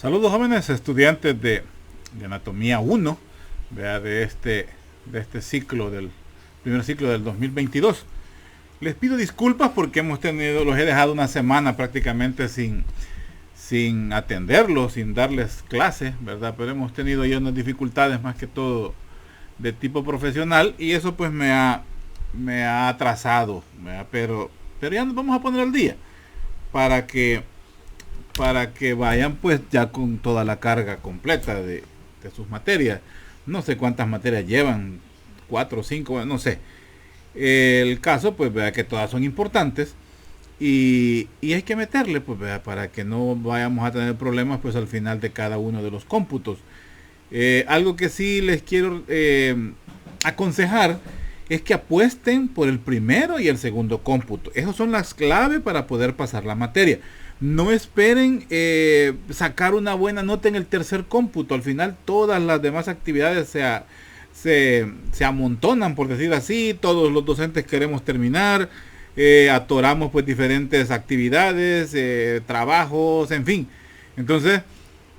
Saludos jóvenes estudiantes de Anatomía 1, ¿vea? de este ciclo, del primer ciclo del 2022. Les pido disculpas porque los he dejado una semana prácticamente sin atenderlos, sin darles clases, ¿verdad? Pero hemos tenido ya unas dificultades más que todo de tipo profesional y eso pues me ha atrasado, ¿verdad? Pero ya nos vamos a poner al día para que vayan pues ya con toda la carga completa de sus materias. No sé cuántas materias llevan, 4 o 5, no sé. El caso pues vea que todas son importantes y hay que meterle pues vea, para que no vayamos a tener problemas pues al final de cada uno de los cómputos. Algo que sí les quiero aconsejar es que apuesten por el primero y el segundo cómputo. Esas son las claves para poder pasar la materia. No esperen sacar una buena nota en el tercer cómputo. Al final todas las demás actividades se amontonan, por decir así. Todos los docentes queremos terminar. Atoramos pues diferentes actividades, trabajos, en fin. Entonces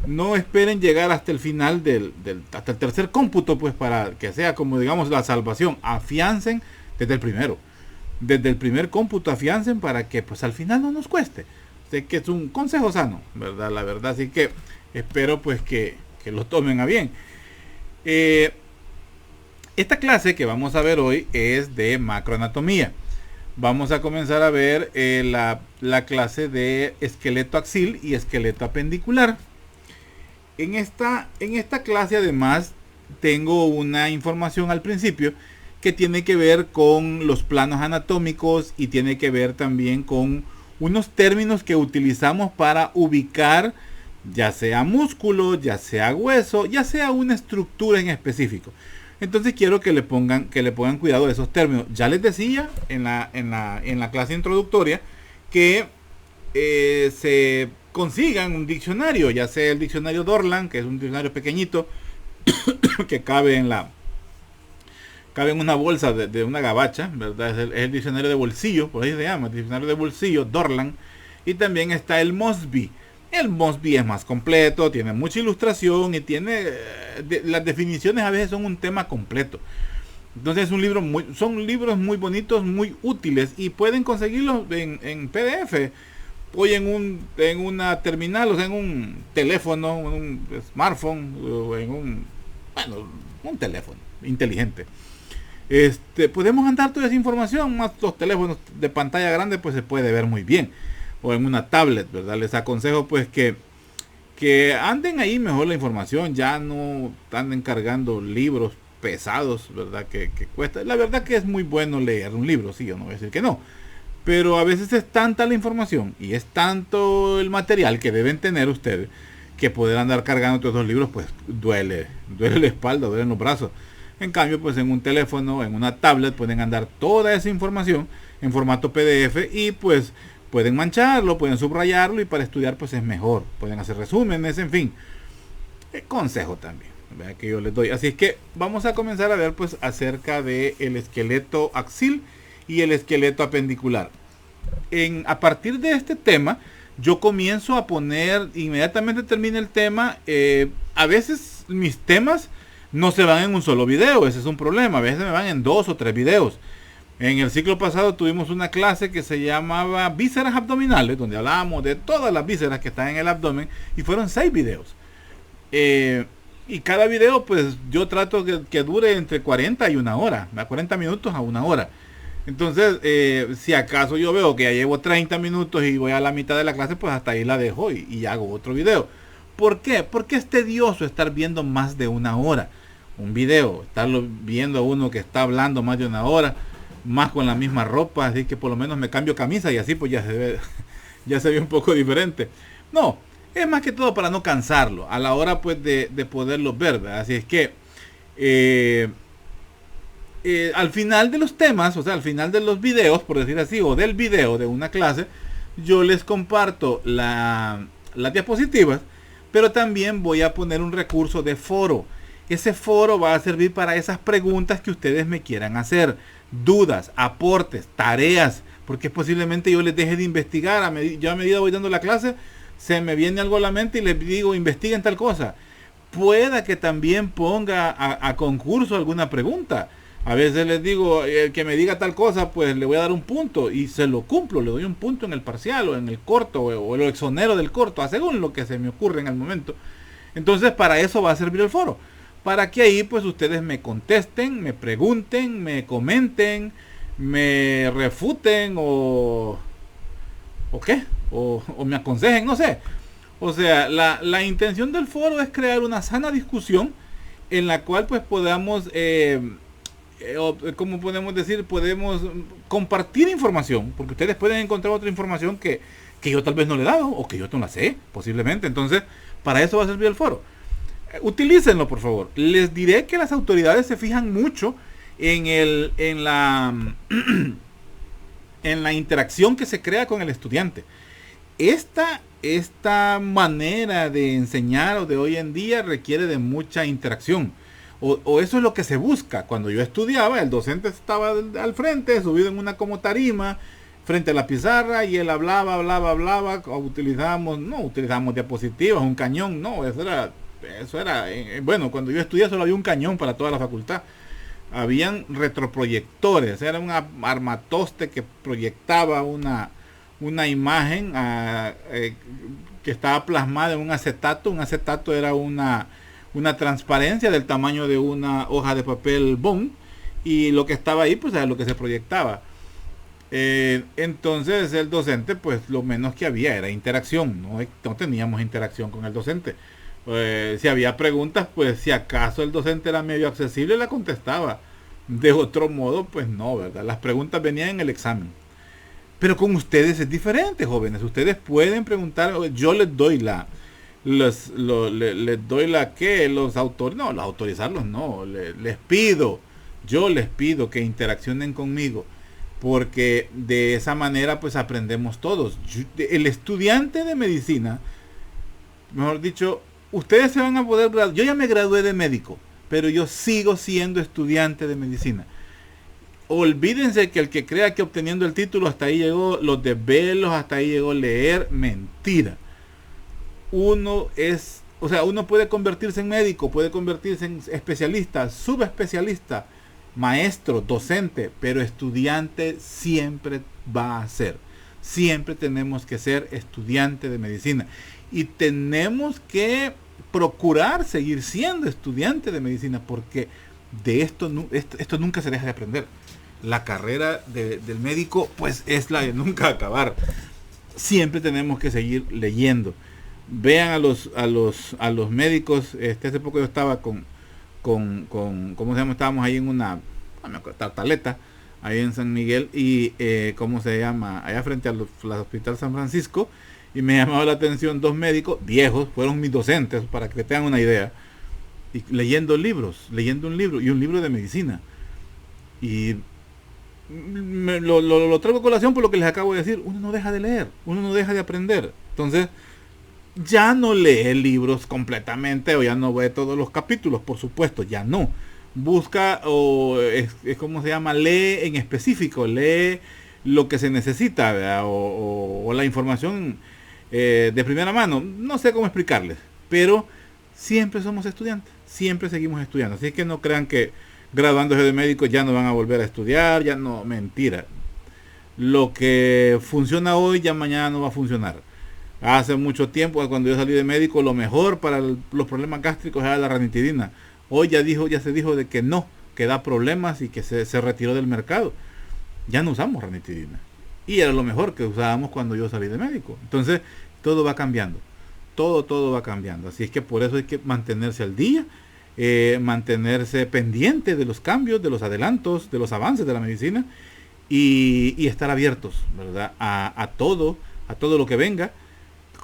no esperen llegar hasta el final hasta el tercer cómputo pues para que sea como digamos la salvación. Afiancen desde el primero. Desde el primer cómputo afiancen para que pues al final no nos cueste. Sé que es un consejo sano, ¿verdad? La verdad, así que espero pues que lo tomen a bien. Esta clase que vamos a ver hoy es de macroanatomía. Vamos a comenzar a ver la clase de esqueleto axil y esqueleto apendicular. En esta clase además tengo una información al principio que tiene que ver con los planos anatómicos y tiene que ver también con unos términos que utilizamos para ubicar ya sea músculo, ya sea hueso, ya sea una estructura en específico. Entonces quiero que le pongan cuidado a esos términos. Ya les decía en la clase introductoria que se consigan un diccionario, ya sea el diccionario Dorland, que es un diccionario pequeñito que cabe en una bolsa de una gabacha, ¿verdad? Es el diccionario de bolsillo, por ahí se llama, el diccionario de bolsillo, Dorland. Y también está el Mosby. El Mosby es más completo, tiene mucha ilustración y tiene... las definiciones a veces son un tema completo. Entonces son libros muy bonitos, muy útiles y pueden conseguirlos en PDF. Hoy en una terminal, o sea, en un teléfono, en un smartphone, o en un teléfono inteligente. Podemos andar toda esa información, más los teléfonos de pantalla grande, pues se puede ver muy bien. O en una tablet, ¿verdad? Les aconsejo pues que anden ahí mejor la información, ya no anden cargando libros pesados, ¿verdad? Que cuesta. La verdad que es muy bueno leer un libro, sí, yo no voy a decir que no. Pero a veces es tanta la información y es tanto el material que deben tener ustedes que poder andar cargando todos los libros, pues duele la espalda, duelen los brazos. En cambio, pues en un teléfono, en una tablet, pueden andar toda esa información en formato PDF y pues pueden mancharlo, pueden subrayarlo y para estudiar pues es mejor. Pueden hacer resúmenes, en fin. Consejo también, ¿verdad? Que yo les doy. Así es que vamos a comenzar a ver pues acerca del esqueleto axil y el esqueleto apendicular. A partir de este tema, yo comienzo a poner, inmediatamente termina el tema, a veces mis temas no se van en un solo video, ese es un problema, a veces me van en 2 o 3 videos. En el ciclo pasado tuvimos una clase que se llamaba vísceras abdominales, donde hablábamos de todas las vísceras que están en el abdomen y fueron 6 videos. Y cada video pues yo trato que dure entre 40 y una hora, 40 minutos a una hora. Entonces, si acaso yo veo que ya llevo 30 minutos y voy a la mitad de la clase, pues hasta ahí la dejo y hago otro video. ¿Por qué? Porque es tedioso estar viendo más de una hora un video, estarlo viendo uno que está hablando más de una hora, más con la misma ropa, así que por lo menos me cambio camisa y así pues ya se ve un poco diferente. No, es más que todo para no cansarlo a la hora pues de poderlo ver, ¿verdad? Así es que al final de los temas, o sea, al final de los videos, por decir así, o del video de una clase, yo les comparto las diapositivas, pero también voy a poner un recurso de foro. Ese foro va a servir para esas preguntas que ustedes me quieran hacer, dudas, aportes, tareas, porque posiblemente yo les deje de investigar, yo a medida voy dando la clase, se me viene algo a la mente y les digo, investiguen tal cosa. Pueda que también ponga a concurso alguna pregunta. A veces les digo, el que me diga tal cosa, pues le voy a dar un punto y se lo cumplo, le doy un punto en el parcial o en el corto o lo exonero del corto, según lo que se me ocurre en el momento. Entonces para eso va a servir el foro, para que ahí pues ustedes me contesten, me pregunten, me comenten, me refuten o qué, o me aconsejen, no sé. O sea, la intención del foro es crear una sana discusión en la cual pues podamos como podemos decir, podemos compartir información, porque ustedes pueden encontrar otra información que yo tal vez no le he dado, o que yo no la sé, posiblemente. Entonces, para eso va a servir el foro. Utilícenlo, por favor. Les diré que las autoridades se fijan mucho en la interacción que se crea con el estudiante. Esta manera de enseñar o de hoy en día requiere de mucha interacción. O eso es lo que se busca. Cuando yo estudiaba, el docente estaba al frente, subido en una como tarima, frente a la pizarra, y él hablaba, utilizábamos diapositivas, un cañón, no, eso era, bueno, cuando yo estudié solo había un cañón para toda la facultad. Habían retroproyectores, era un armatoste que proyectaba una imagen que estaba plasmada en un acetato. Un acetato era una transparencia del tamaño de una hoja de papel bond, y lo que estaba ahí pues era lo que se proyectaba. Entonces el docente pues lo menos que había era interacción, no teníamos interacción con el docente. Si había preguntas, pues si acaso el docente era medio accesible, la contestaba. De otro modo pues no, ¿verdad? Las preguntas venían en el examen. Pero con ustedes es diferente, jóvenes. Ustedes pueden preguntar, yo les doy les doy los autorizarlos no, yo les pido que interaccionen conmigo, porque de esa manera pues aprendemos todos. El estudiante de medicina, mejor dicho, ustedes se van a poder graduar. Yo ya me gradué de médico, pero yo sigo siendo estudiante de medicina. Olvídense que el que crea que obteniendo el título hasta ahí llegó, los desvelos, hasta ahí llegó leer, mentira. Uno puede convertirse en médico, puede convertirse en especialista, subespecialista, maestro, docente, pero estudiante siempre va a ser. Siempre tenemos que ser estudiante de medicina y tenemos que procurar seguir siendo estudiante de medicina, porque de esto nunca se deja de aprender. La carrera del médico pues es la de nunca acabar. Siempre tenemos que seguir leyendo. Vean a los médicos. Hace poco yo estaba con ¿cómo se llama? Estábamos ahí en una tartaleta ahí en San Miguel y ¿cómo se llama? Allá frente al Hospital San Francisco, y me llamaba la atención dos médicos viejos, fueron mis docentes, para que tengan una idea, y leyendo un libro y un libro de medicina. Y lo traigo a colación por lo que les acabo de decir. Uno no deja de leer, uno no deja de aprender. Entonces ya no lee libros completamente, o ya no ve todos los capítulos, por supuesto, ya no. Busca, es como se llama, lee en específico, lee lo que se necesita, ¿verdad? O la información de primera mano. No sé cómo explicarles, pero siempre somos estudiantes, siempre seguimos estudiando. Así que no crean que graduándose de médicos ya no van a volver a estudiar, ya no, mentira. Lo que funciona hoy ya mañana no va a funcionar. Hace mucho tiempo, cuando yo salí de médico, lo mejor para los problemas gástricos era la ranitidina. Hoy ya se dijo de que no, que da problemas y que se retiró del mercado. Ya no usamos ranitidina. Y era lo mejor que usábamos cuando yo salí de médico. Entonces, todo va cambiando. Todo va cambiando. Así es que por eso hay que mantenerse al día, mantenerse pendiente de los cambios, de los adelantos, de los avances de la medicina, y estar abiertos, ¿verdad? A todo lo que venga,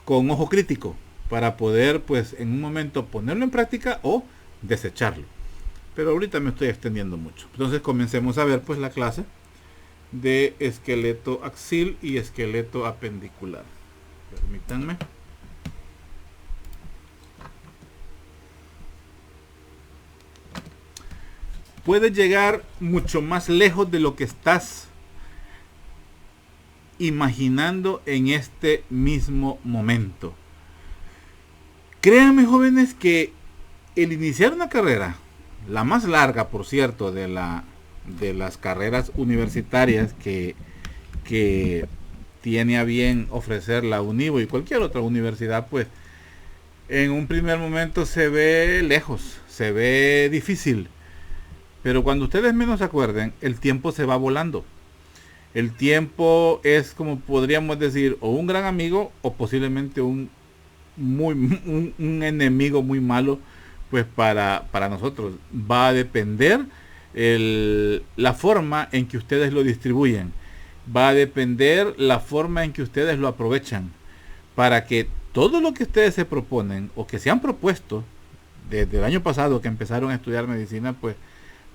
con ojo crítico, para poder pues en un momento ponerlo en práctica o desecharlo. Pero ahorita me estoy extendiendo mucho. Entonces comencemos a ver pues la clase de esqueleto axil y esqueleto apendicular. Permítanme. Puedes llegar mucho más lejos de lo que estás imaginando en este mismo momento. Créanme, jóvenes, que el iniciar una carrera, la más larga, por cierto, de las carreras universitarias que tiene a bien ofrecer la UNIVO y cualquier otra universidad, pues en un primer momento se ve lejos, se ve difícil, pero cuando ustedes menos se acuerden, el tiempo se va volando. El tiempo es, como podríamos decir, o un gran amigo o posiblemente un enemigo muy malo, pues para nosotros. Va a depender la forma en que ustedes lo distribuyen, va a depender la forma en que ustedes lo aprovechan, para que todo lo que ustedes se proponen o que se han propuesto desde el año pasado que empezaron a estudiar medicina, pues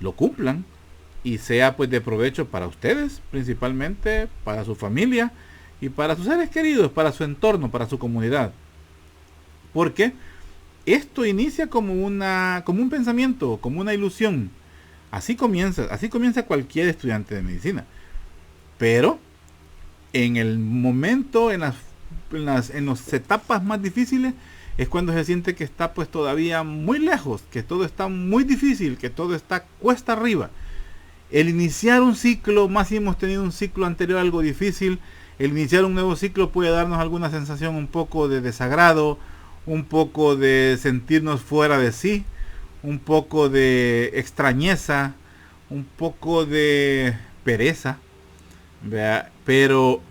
lo cumplan y sea pues de provecho para ustedes, principalmente para su familia y para sus seres queridos, para su entorno, para su comunidad. Porque esto inicia como un pensamiento, como una ilusión. Así comienza cualquier estudiante de medicina. Pero en el momento, en las etapas más difíciles, es cuando se siente que está pues todavía muy lejos, que todo está muy difícil, que todo está cuesta arriba. El iniciar un ciclo, más si hemos tenido un ciclo anterior algo difícil, el iniciar un nuevo ciclo puede darnos alguna sensación un poco de desagrado, un poco de sentirnos fuera de sí, un poco de extrañeza, un poco de pereza, ¿vea? Pero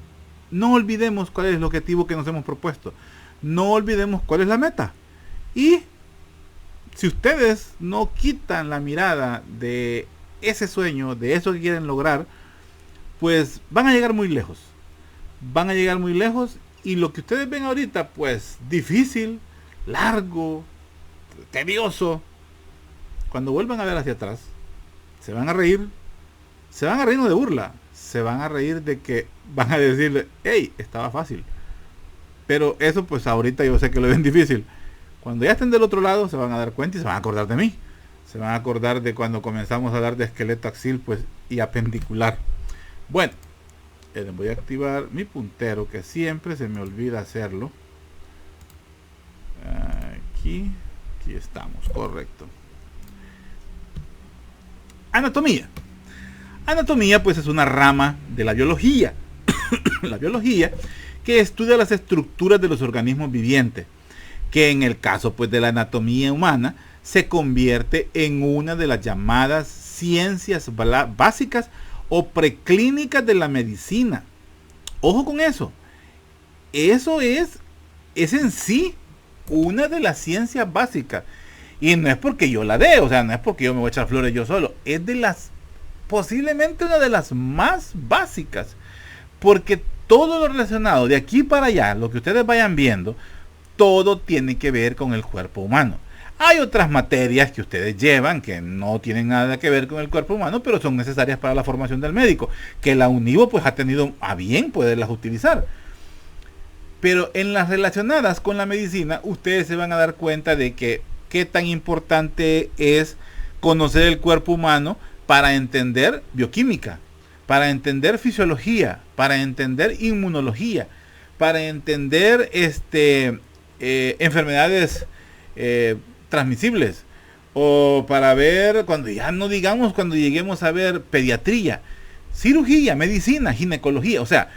no olvidemos cuál es el objetivo que nos hemos propuesto, no olvidemos cuál es la meta, y si ustedes no quitan la mirada de ese sueño, de eso que quieren lograr, pues van a llegar muy lejos, y lo que ustedes ven ahorita, pues difícil, largo, tedioso, cuando vuelvan a ver hacia atrás, se van a reír no de burla, se van a reír de que van a decirle, hey, estaba fácil. Pero eso pues ahorita yo sé que lo ven difícil. Cuando ya estén del otro lado se van a dar cuenta y se van a acordar de mí. Se van a acordar de cuando comenzamos a hablar de esqueleto axil pues y apendicular. Bueno, voy a activar mi puntero, que siempre se me olvida hacerlo. Aquí estamos, correcto. Anatomía. Anatomía pues es una rama de la biología. La biología que estudia las estructuras de los organismos vivientes, que en el caso pues de la anatomía humana se convierte en una de las llamadas ciencias básicas o preclínicas de la medicina. Ojo con eso. Eso es en sí una de las ciencias básicas. Y no es porque yo la dé, o sea, no es porque yo me voy a echar flores yo solo. Es posiblemente una de las más básicas. Porque todo lo relacionado de aquí para allá, lo que ustedes vayan viendo, todo tiene que ver con el cuerpo humano. Hay otras materias que ustedes llevan que no tienen nada que ver con el cuerpo humano, pero son necesarias para la formación del médico, que la UNIVO pues ha tenido a bien poderlas utilizar. Pero en las relacionadas con la medicina, ustedes se van a dar cuenta de que qué tan importante es conocer el cuerpo humano para entender bioquímica, para entender fisiología, para entender inmunología, para entender enfermedades transmisibles, o para ver, cuando lleguemos a ver pediatría, cirugía, medicina, ginecología, o sea,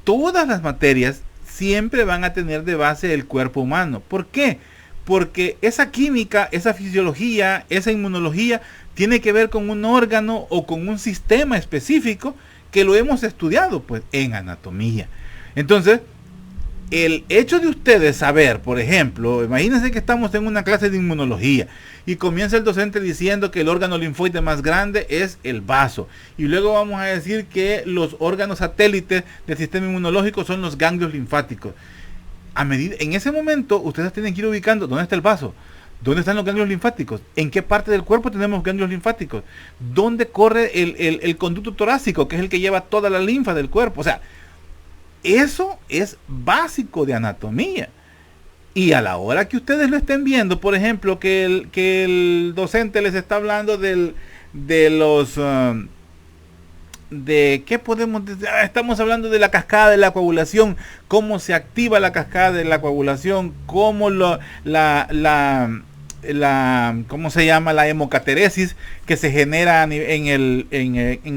todas las materias siempre van a tener de base el cuerpo humano. ¿Por qué? Porque esa química, esa fisiología, esa inmunología tiene que ver con un órgano o con un sistema específico que lo hemos estudiado pues en anatomía. Entonces, el hecho de ustedes saber, por ejemplo, imagínense que estamos en una clase de inmunología y comienza el docente diciendo que el órgano linfoide más grande es el vaso, y luego vamos a decir que los órganos satélites del sistema inmunológico son los ganglios linfáticos. En ese momento ustedes tienen que ir ubicando dónde está el vaso, dónde están los ganglios linfáticos, en qué parte del cuerpo tenemos ganglios linfáticos, dónde corre el conducto torácico, que es el que lleva toda la linfa del cuerpo. O sea, eso es básico de anatomía. Y a la hora que ustedes lo estén viendo, por ejemplo, que el docente les está hablando de ¿qué podemos decir? Estamos hablando de la cascada de la coagulación, cómo se activa la cascada de la coagulación, cómo ¿cómo se llama? La hemocateresis que se genera en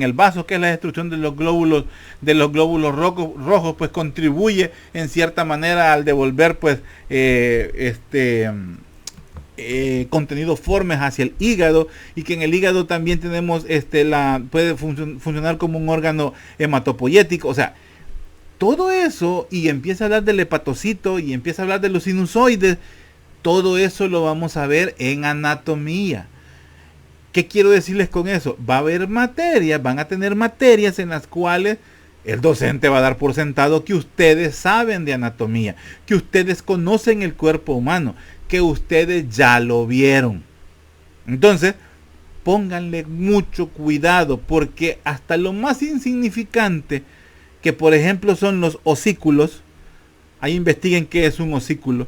el vaso, que es la destrucción de los glóbulos rojos, pues contribuye en cierta manera al devolver pues contenidos formes hacia el hígado, y que en el hígado también tenemos puede funcionar como un órgano hematopoyético. O sea, todo eso, y empieza a hablar del hepatocito y empieza a hablar de los sinusoides. Todo eso lo vamos a ver en anatomía. ¿Qué quiero decirles con eso? Va a haber materias, van a tener materias en las cuales el docente va a dar por sentado que ustedes saben de anatomía, que ustedes conocen el cuerpo humano, que ustedes ya lo vieron. Entonces, pónganle mucho cuidado, porque hasta lo más insignificante, que por ejemplo son los osículos, ahí investiguen qué es un osículo,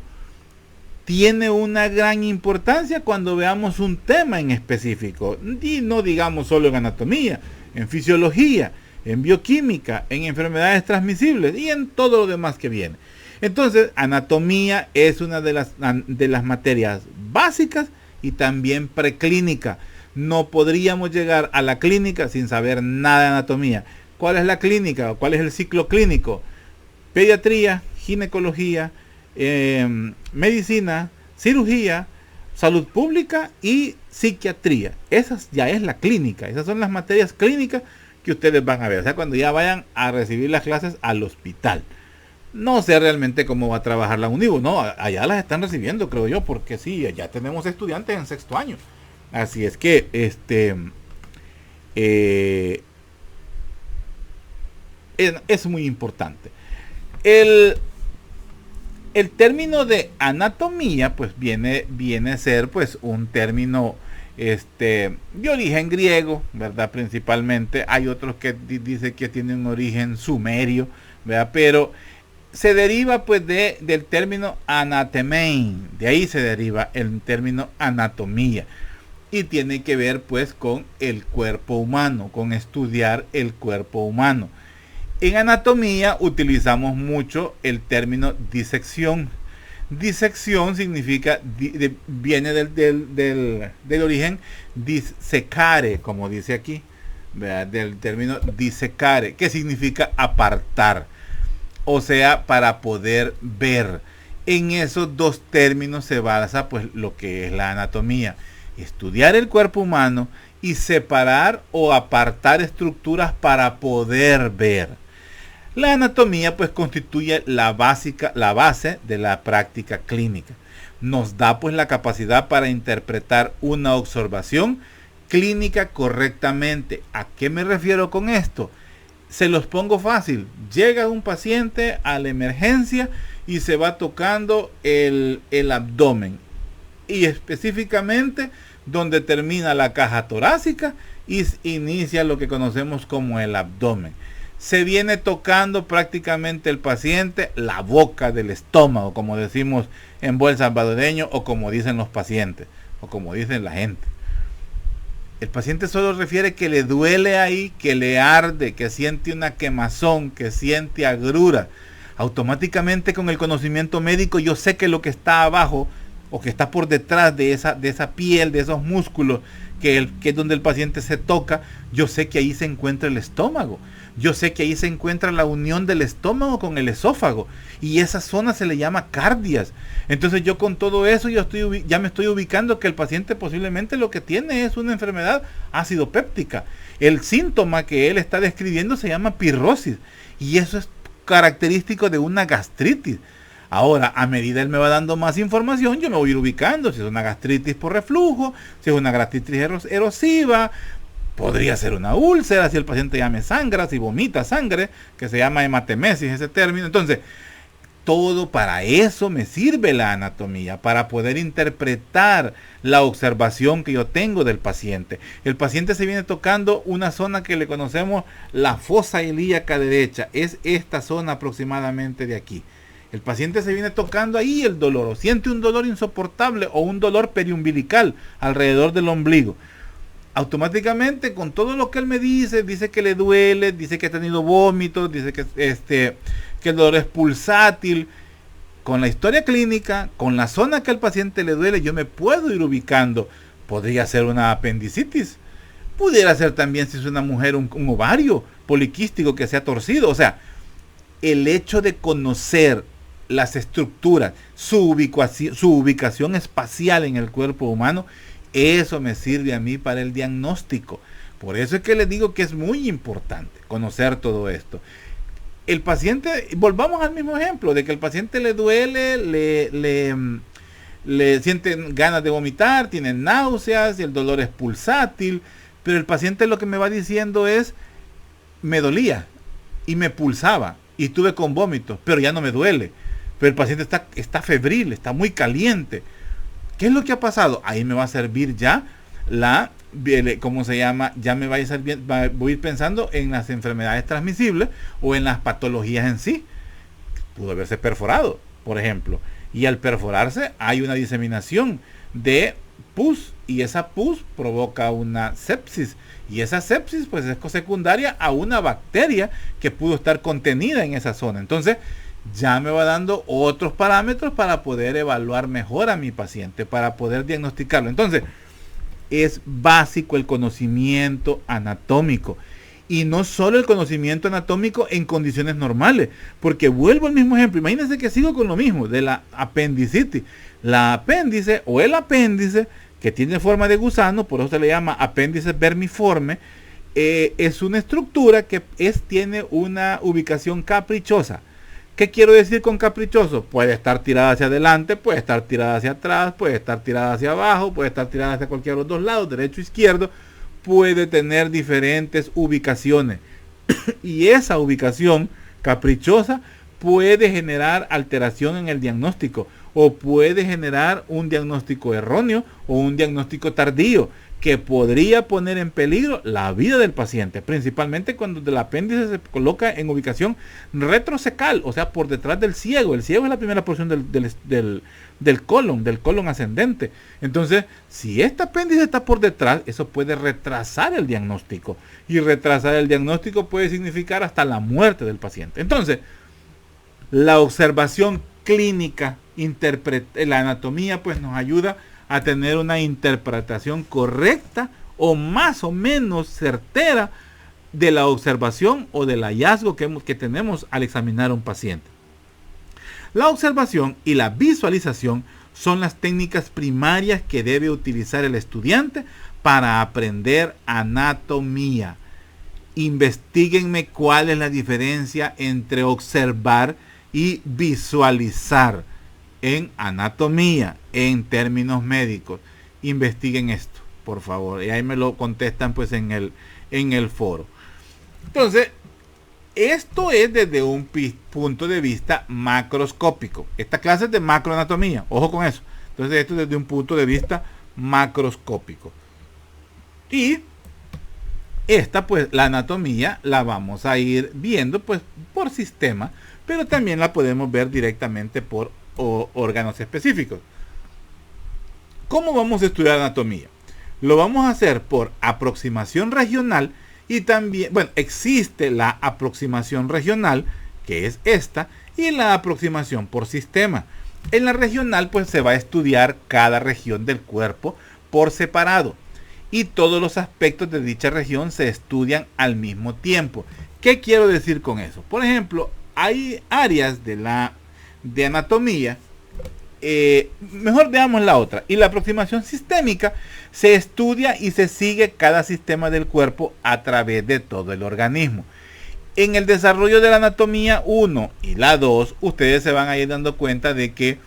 tiene una gran importancia cuando veamos un tema en específico, y no digamos solo en anatomía, en fisiología, en bioquímica, en enfermedades transmisibles y en todo lo demás que viene. Entonces, anatomía es una de las materias básicas y también preclínica. No podríamos llegar a la clínica sin saber nada de anatomía. ¿Cuál es la clínica? ¿Cuál es el ciclo clínico? Pediatría, ginecología, medicina, cirugía, salud pública y psiquiatría. Esa ya es la clínica. Esas son las materias clínicas que ustedes van a ver. O sea, cuando ya vayan a recibir las clases al hospital. No sé realmente cómo va a trabajar la UNIVO. No, allá las están recibiendo, creo yo, porque sí, ya tenemos estudiantes en sexto año. Así es que es muy importante. El término de anatomía pues viene a ser pues un término de origen griego, ¿verdad? Principalmente. Hay otros que dicen que tiene un origen sumerio, ¿verdad? Pero se deriva pues del término anatemein, de ahí se deriva el término anatomía, y tiene que ver pues con el cuerpo humano, con estudiar el cuerpo humano. En anatomía utilizamos mucho el término disección. Disección significa, viene del origen disecare, como dice aquí, ¿verdad? Del término disecare, que significa apartar, o sea, para poder ver. En esos dos términos se basa pues lo que es la anatomía: estudiar el cuerpo humano y separar o apartar estructuras para poder ver. La anatomía pues constituye la base de la práctica clínica. Nos da pues la capacidad para interpretar una observación clínica correctamente. ¿A qué me refiero con esto? Se los pongo fácil. Llega un paciente a la emergencia y se va tocando el abdomen, y específicamente donde termina la caja torácica y inicia lo que conocemos como el abdomen. Se viene tocando prácticamente el paciente la boca del estómago, como decimos en buen salvadoreño, o como dicen los pacientes, o como dicen la gente. El paciente solo refiere que le duele ahí, que le arde, que siente una quemazón, que siente agrura. Automáticamente, con el conocimiento médico, yo sé que lo que está abajo o que está por detrás de esa piel, de esos músculos, que es donde el paciente se toca, yo sé que ahí se encuentra el estómago. Yo sé que ahí se encuentra la unión del estómago con el esófago, y esa zona se le llama cardias. Entonces yo con todo eso ya me estoy ubicando que el paciente posiblemente lo que tiene es una enfermedad ácido péptica. El síntoma que él está describiendo se llama pirrosis, y eso es característico de una gastritis. Ahora, a medida él me va dando más información, yo me voy a ir ubicando si es una gastritis por reflujo, si es una gastritis erosiva. Podría ser una úlcera si el paciente ya me sangra, si vomita sangre, que se llama hematemesis ese término. Entonces, todo para eso me sirve la anatomía, para poder interpretar la observación que yo tengo del paciente. El paciente se viene tocando una zona que le conocemos la fosa ilíaca derecha. Es esta zona aproximadamente de aquí. El paciente se viene tocando ahí el dolor, o siente un dolor insoportable o un dolor periumbilical alrededor del ombligo. automáticamente con todo lo que él me dice que le duele, dice que ha tenido vómitos, dice que el dolor es pulsátil. Con la historia clínica, con la zona que al paciente le duele, yo me puedo ir ubicando. Podría ser una apendicitis. Pudiera ser también, si es una mujer, un ovario poliquístico que se ha torcido. O sea, el hecho de conocer las estructuras, su ubicación espacial en el cuerpo humano, eso me sirve a mí para el diagnóstico. Por eso es que les digo que es muy importante conocer todo esto. El paciente, volvamos al mismo ejemplo, de que el paciente le duele, le sienten ganas de vomitar, tiene náuseas y el dolor es pulsátil, pero el paciente lo que me va diciendo es, me dolía y me pulsaba y estuve con vómitos, pero ya no me duele. Pero el paciente está febril, está muy caliente. ¿Qué es lo que ha pasado? Ahí me va a servir ya ¿cómo se llama? Ya me va a servir, voy a ir pensando en las enfermedades transmisibles o en las patologías en sí. Pudo haberse perforado, por ejemplo. Y al perforarse hay una diseminación de pus y esa pus provoca una sepsis. Y esa sepsis pues es secundaria a una bacteria que pudo estar contenida en esa zona. Entonces ya me va dando otros parámetros para poder evaluar mejor a mi paciente, para poder diagnosticarlo. Entonces, es básico el conocimiento anatómico. Y no solo el conocimiento anatómico en condiciones normales, porque vuelvo al mismo ejemplo. Imagínense que sigo con lo mismo de la apendicitis. La apéndice o el apéndice, que tiene forma de gusano, por eso se le llama apéndice vermiforme, es una estructura que tiene una ubicación caprichosa. ¿Qué quiero decir con caprichoso? Puede estar tirada hacia adelante, puede estar tirada hacia atrás, puede estar tirada hacia abajo, puede estar tirada hacia cualquiera de los dos lados, derecho o izquierdo, puede tener diferentes ubicaciones. Y esa ubicación caprichosa puede generar alteración en el diagnóstico o puede generar un diagnóstico erróneo o un diagnóstico tardío que podría poner en peligro la vida del paciente, principalmente cuando el apéndice se coloca en ubicación retrocecal, o sea, por detrás del ciego. El ciego es la primera porción del colon ascendente. Entonces, si este apéndice está por detrás, eso puede retrasar el diagnóstico. Y retrasar el diagnóstico puede significar hasta la muerte del paciente. Entonces, la observación clínica, la anatomía, pues nos ayuda a tener una interpretación correcta o más o menos certera de la observación o del hallazgo que tenemos al examinar a un paciente. La observación y la visualización son las técnicas primarias que debe utilizar el estudiante para aprender anatomía. Investíguenme cuál es la diferencia entre observar y visualizar en anatomía, en términos médicos. Investiguen esto, por favor. Y ahí me lo contestan pues en el foro. Entonces, esto es desde un punto de vista macroscópico. Esta clase es de macroanatomía. Ojo con eso. Entonces, esto es desde un punto de vista macroscópico. Y esta pues la anatomía la vamos a ir viendo pues por sistema, pero también la podemos ver directamente por órganos específicos. ¿Cómo vamos a estudiar anatomía? Lo vamos a hacer por aproximación regional y también, bueno, existe la aproximación regional, que es esta, y la aproximación por sistema. En la regional, pues se va a estudiar cada región del cuerpo por separado y todos los aspectos de dicha región se estudian al mismo tiempo. ¿Qué quiero decir con eso? Por ejemplo, hay áreas de anatomía, mejor veamos la otra. Y la aproximación sistémica se estudia y se sigue cada sistema del cuerpo a través de todo el organismo. En el desarrollo de la anatomía 1 y la 2, ustedes se van a ir dando cuenta de que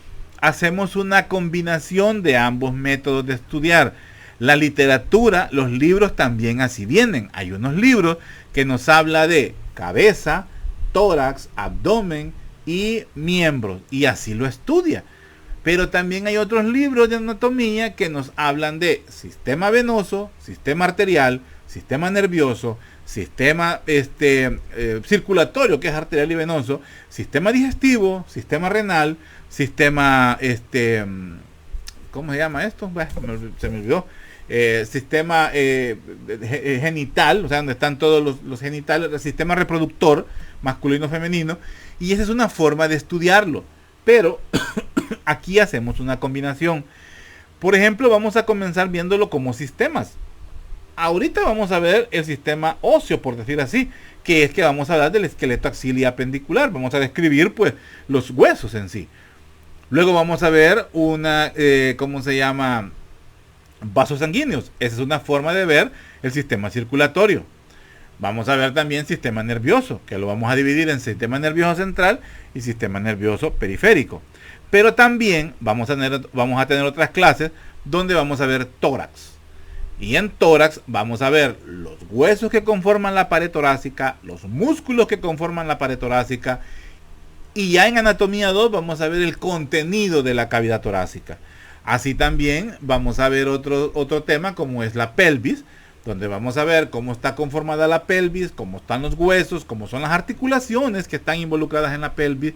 hacemos una combinación de ambos métodos de estudiar. La literatura, los libros también así vienen. Hay unos libros que nos habla de cabeza, tórax, abdomen y miembros, y así lo estudia. Pero también hay otros libros de anatomía que nos hablan de sistema venoso, sistema arterial, sistema nervioso, sistema circulatorio, que es arterial y venoso, sistema digestivo, sistema renal, sistema, ¿cómo se llama esto? Se me olvidó. sistema genital, o sea, donde están todos los genitales, el sistema reproductor masculino femenino, y esa es una forma de estudiarlo. Pero aquí hacemos una combinación. Por ejemplo, vamos a comenzar viéndolo como sistemas. Ahorita vamos a ver el sistema óseo, por decir así, que es que vamos a hablar del esqueleto axial y apendicular. Vamos a describir pues los huesos en sí. Luego vamos a ver una, ¿cómo se llama? Vasos sanguíneos. Esa es una forma de ver el sistema circulatorio. Vamos a ver también sistema nervioso, que lo vamos a dividir en sistema nervioso central y sistema nervioso periférico. Pero también vamos a tener otras clases donde vamos a ver tórax. Y en tórax vamos a ver los huesos que conforman la pared torácica, los músculos que conforman la pared torácica. Y ya en anatomía 2 vamos a ver el contenido de la cavidad torácica. Así también vamos a ver otro tema como es la pelvis, donde vamos a ver cómo está conformada la pelvis, cómo están los huesos, cómo son las articulaciones que están involucradas en la pelvis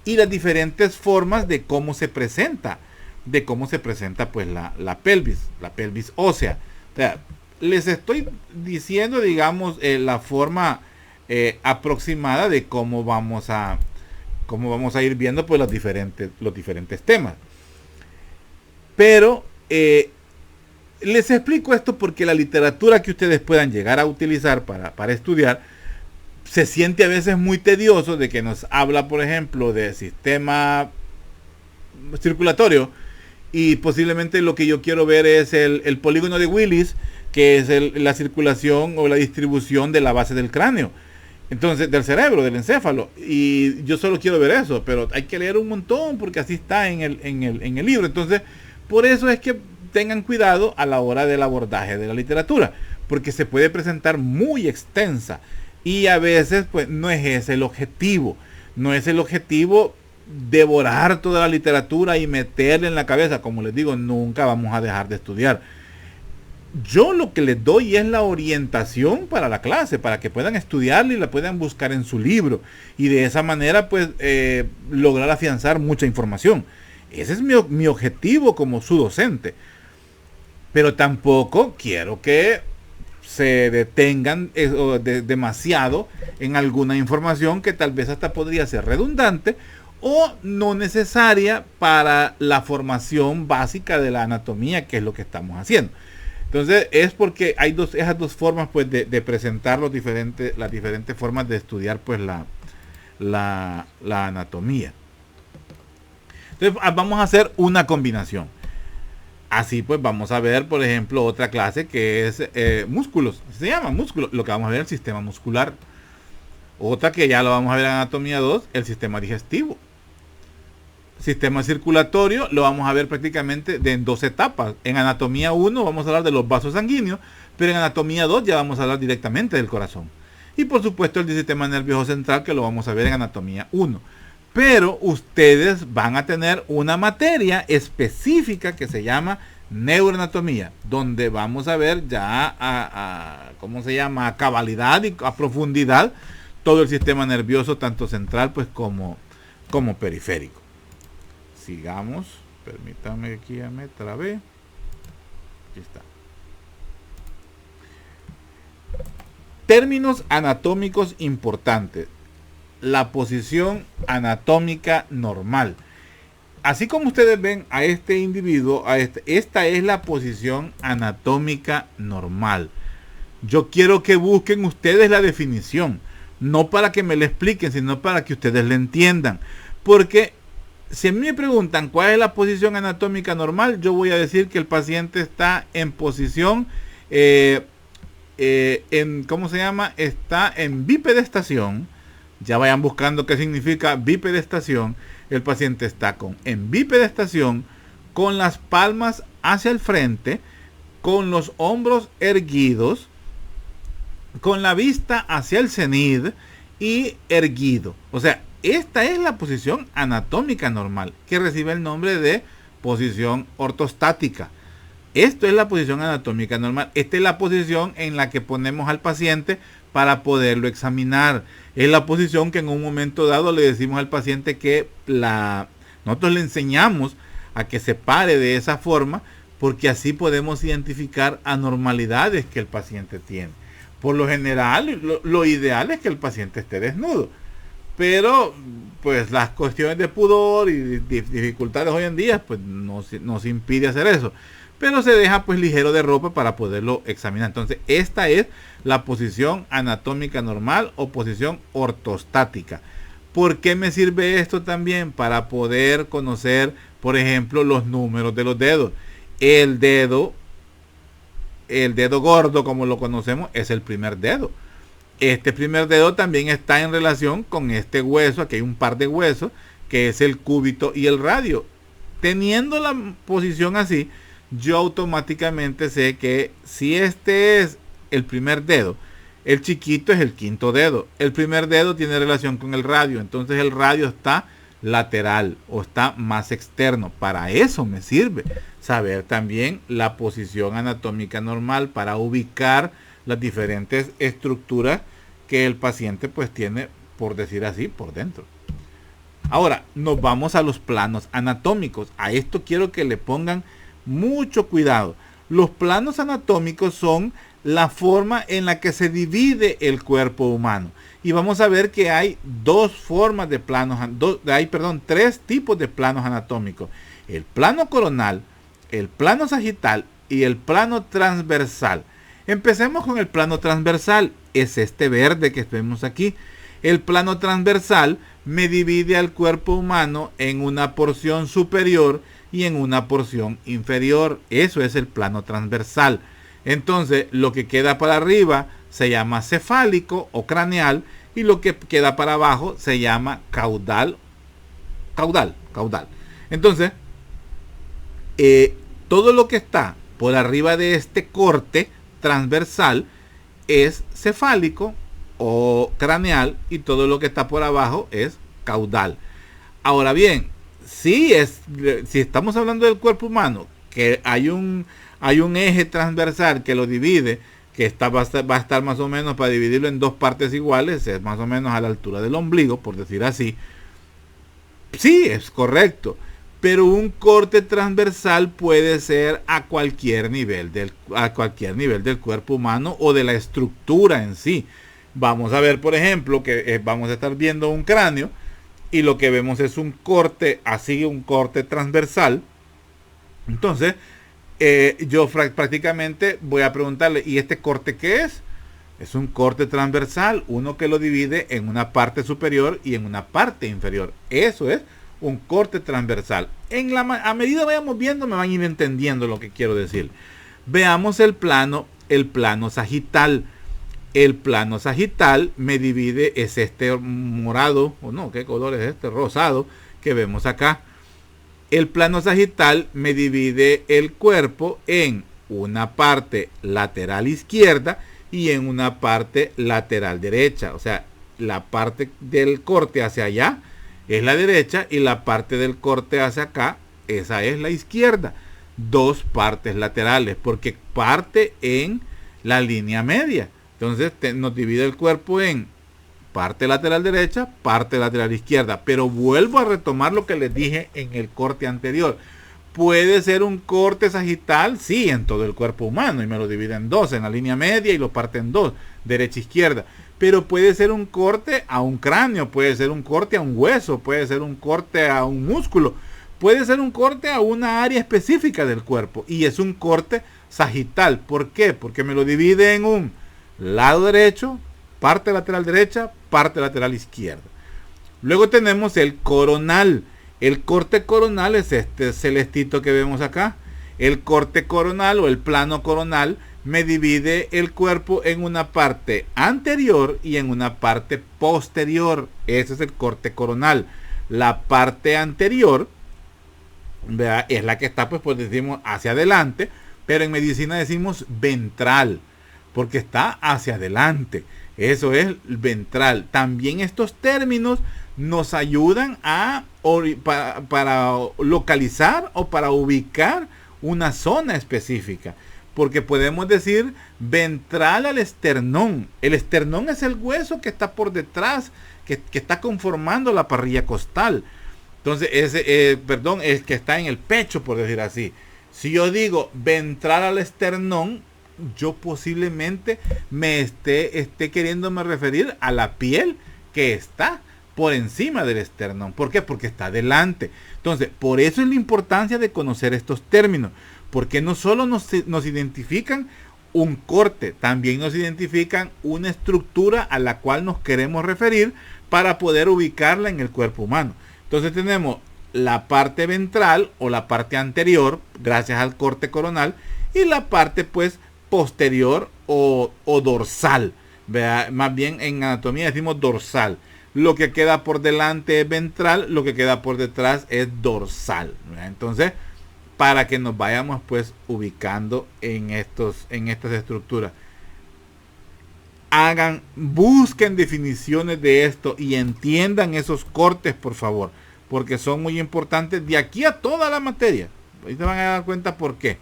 y las diferentes formas de cómo se presenta pues la pelvis ósea. O sea, les estoy diciendo, digamos, la forma aproximada de cómo vamos a ir viendo pues los diferentes temas. Pero les explico esto porque la literatura que ustedes puedan llegar a utilizar para estudiar se siente a veces muy tedioso, de que nos habla, por ejemplo, de sistema circulatorio y posiblemente lo que yo quiero ver es el polígono de Willis, que es la circulación o la distribución de la base del cráneo, entonces del cerebro, del encéfalo, y yo solo quiero ver eso, pero hay que leer un montón porque así está en el libro. Entonces por eso es que tengan cuidado a la hora del abordaje de la literatura, porque se puede presentar muy extensa y a veces pues no es ese el objetivo. No es el objetivo devorar toda la literatura y meterle en la cabeza. Como les digo, nunca vamos a dejar de estudiar. Yo lo que les doy es la orientación para la clase, para que puedan estudiarla y la puedan buscar en su libro, y de esa manera pues lograr afianzar mucha información. Ese es mi objetivo como su docente. Pero tampoco quiero que se detengan demasiado en alguna información que tal vez hasta podría ser redundante o no necesaria para la formación básica de la anatomía, que es lo que estamos haciendo. Entonces es porque hay esas dos formas pues de presentar las diferentes formas de estudiar pues la anatomía. Entonces vamos a hacer una combinación. Así pues vamos a ver, por ejemplo, otra clase que es músculos. Se llama músculos. Lo que vamos a ver es el sistema muscular. Otra que ya lo vamos a ver en anatomía 2, el sistema digestivo. Sistema circulatorio lo vamos a ver prácticamente en dos etapas. En anatomía 1 vamos a hablar de los vasos sanguíneos, pero en anatomía 2 ya vamos a hablar directamente del corazón. Y por supuesto el sistema nervioso central, que lo vamos a ver en anatomía 1. Pero ustedes van a tener una materia específica que se llama neuroanatomía, donde vamos a ver ya ¿cómo se llama? A cabalidad y a profundidad todo el sistema nervioso, tanto central pues como periférico. Sigamos, permítanme aquí, ya me trabé. Aquí está. Términos anatómicos importantes. La posición anatómica normal. Así como ustedes ven a este individuo, esta es la posición anatómica normal. Yo quiero que busquen ustedes la definición, no para que me la expliquen, sino para que ustedes la entiendan. Porque si a mí me preguntan cuál es la posición anatómica normal, yo voy a decir que el paciente está en posición, ¿cómo se llama? Está en bipedestación. Ya vayan buscando qué significa bipedestación. El paciente está en bipedestación, con las palmas hacia el frente, con los hombros erguidos, con la vista hacia el cenit y erguido. O sea, esta es la posición anatómica normal, que recibe el nombre de posición ortostática. Esto es la posición anatómica normal. Esta es la posición en la que ponemos al paciente para poderlo examinar. Es la posición que en un momento dado le decimos al paciente que nosotros le enseñamos a que se pare de esa forma porque así podemos identificar anormalidades que el paciente tiene. Por lo general, lo ideal es que el paciente esté desnudo, pero pues las cuestiones de pudor y dificultades hoy en día pues nos impide hacer eso, pero se deja pues ligero de ropa para poderlo examinar. Entonces esta es la posición anatómica normal o posición ortostática. ¿Por qué me sirve esto también? Para poder conocer, por ejemplo, los números de los dedos. El dedo gordo, como lo conocemos, es el primer dedo. Este primer dedo también está en relación con este hueso. Aquí hay un par de huesos, que es el cúbito y el radio. Teniendo la posición así, yo automáticamente sé que si este es el primer dedo, el chiquito es el quinto dedo. El primer dedo tiene relación con el radio, entonces el radio está lateral o está más externo. Para eso me sirve saber también la posición anatómica normal para ubicar las diferentes estructuras que el paciente pues tiene, por decir así, por dentro. Ahora nos vamos a los planos anatómicos. A esto quiero que le pongan mucho cuidado. Los planos anatómicos son la forma en la que se divide el cuerpo humano. Y vamos a ver que hay tres tipos de planos anatómicos. El plano coronal, el plano sagital y el plano transversal. Empecemos con el plano transversal. Es este verde que vemos aquí. El plano transversal me divide al cuerpo humano en una porción superior y en una porción inferior. Eso es el plano transversal. Entonces, lo que queda para arriba se llama cefálico o craneal y lo que queda para abajo se llama caudal. Entonces, todo lo que está por arriba de este corte transversal es cefálico o craneal y todo lo que está por abajo es caudal. Ahora bien, si estamos hablando del cuerpo humano, que hay un eje transversal que lo divide, que va a estar más o menos, para dividirlo en dos partes iguales, es más o menos a la altura del ombligo, por decir así. Sí, es correcto, pero un corte transversal puede ser a cualquier nivel del cuerpo humano o de la estructura en sí. Vamos a ver, por ejemplo, que vamos a estar viendo un cráneo y lo que vemos es un corte, así, un corte transversal. Entonces, yo prácticamente voy a preguntarle, ¿y este corte qué es? Es un corte transversal, uno que lo divide en una parte superior y en una parte inferior. Eso es un corte transversal. A medida vayamos viendo, me van a ir entendiendo lo que quiero decir. Veamos el plano sagital. El plano sagital me divide, es este morado, o no, ¿qué color es este? Rosado, que vemos acá. El plano sagital me divide el cuerpo en una parte lateral izquierda y en una parte lateral derecha. O sea, la parte del corte hacia allá es la derecha y la parte del corte hacia acá, esa es la izquierda. Dos partes laterales, porque parte en la línea media. Entonces nos divide el cuerpo en parte lateral derecha, parte lateral izquierda. Pero vuelvo a retomar lo que les dije en el corte anterior. Puede ser un corte sagital, sí, en todo el cuerpo humano, y me lo divide en dos, en la línea media, y lo parte en dos, derecha e izquierda. Pero puede ser un corte a un cráneo, puede ser un corte a un hueso, puede ser un corte a un músculo, puede ser un corte a una área específica del cuerpo. Y es un corte sagital. ¿Por qué? Porque me lo divide en un lado derecho, parte lateral derecha, parte lateral izquierda. Luego tenemos el coronal. El corte coronal es este celestito que vemos acá. El corte coronal o el plano coronal me divide el cuerpo en una parte anterior y en una parte posterior. Ese es el corte coronal. La parte anterior, ¿verdad?, es la que está, pues decimos, hacia adelante, pero en medicina decimos ventral, porque está hacia adelante. Eso es ventral. También estos términos nos ayudan para localizar o para ubicar una zona específica. Porque podemos decir ventral al esternón. El esternón es el hueso que está por detrás, que está conformando la parrilla costal. Entonces, es que está en el pecho, por decir así. Si yo digo ventral al esternón, yo posiblemente me esté queriéndome referir a la piel que está por encima del esternón. ¿Por qué? Porque está delante. Entonces, por eso es la importancia de conocer estos términos, porque no solo nos identifican un corte, también nos identifican una estructura a la cual nos queremos referir para poder ubicarla en el cuerpo humano. Entonces tenemos la parte ventral o la parte anterior, gracias al corte coronal, y la parte pues posterior o dorsal. ¿Vea? Más bien en anatomía decimos dorsal. Lo que queda por delante es ventral, lo que queda por detrás es dorsal. ¿Vea? Entonces, para que nos vayamos pues ubicando en estas estructuras. Busquen definiciones de esto y entiendan esos cortes, por favor, porque son muy importantes de aquí a toda la materia. Ahí se van a dar cuenta por qué.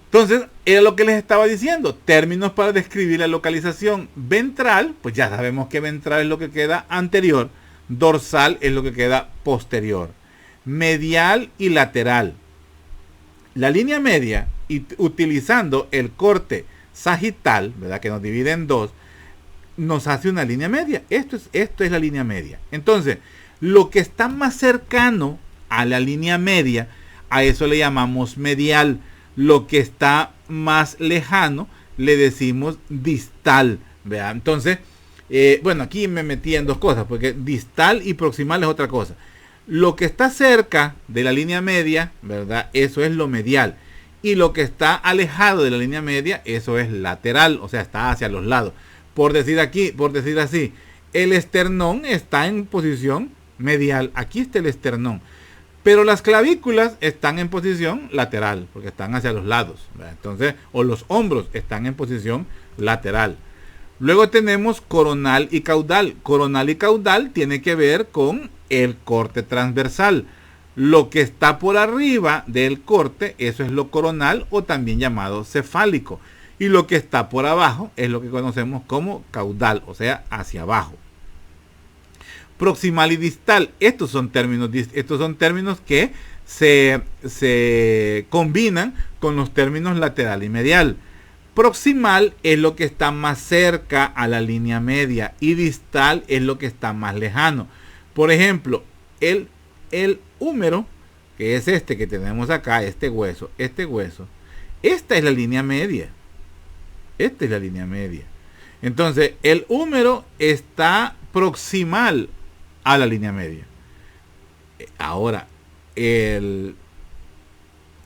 Entonces, era lo que les estaba diciendo. Términos para describir la localización ventral. Pues ya sabemos que ventral es lo que queda anterior. Dorsal es lo que queda posterior. Medial y lateral. La línea media, y utilizando el corte sagital, ¿verdad? Que nos divide en dos, nos hace una línea media. Esto es la línea media. Entonces, lo que está más cercano a la línea media, a eso le llamamos medial. Lo que está más lejano le decimos distal. ¿Verdad? Entonces, bueno, aquí me metí en dos cosas, porque distal y proximal es otra cosa. Lo que está cerca de la línea media, ¿verdad? Eso es lo medial. Y lo que está alejado de la línea media, eso es lateral, o sea, está hacia los lados. Por decir así, el esternón está en posición medial. Aquí está el esternón. Pero las clavículas están en posición lateral, porque están hacia los lados, ¿verdad? Entonces, o los hombros están en posición lateral. Luego tenemos coronal y caudal. Coronal y caudal tiene que ver con el corte transversal. Lo que está por arriba del corte, eso es lo coronal o también llamado cefálico. Y lo que está por abajo es lo que conocemos como caudal, o sea, hacia abajo. Proximal y distal. Estos son términos que se combinan con los términos lateral y medial. Proximal es lo que está más cerca a la línea media y distal es lo que está más lejano. Por ejemplo, el húmero, que es este que tenemos acá, este hueso, esta es la línea media. Esta es la línea media. Entonces, el húmero está proximal a la línea media. Ahora, el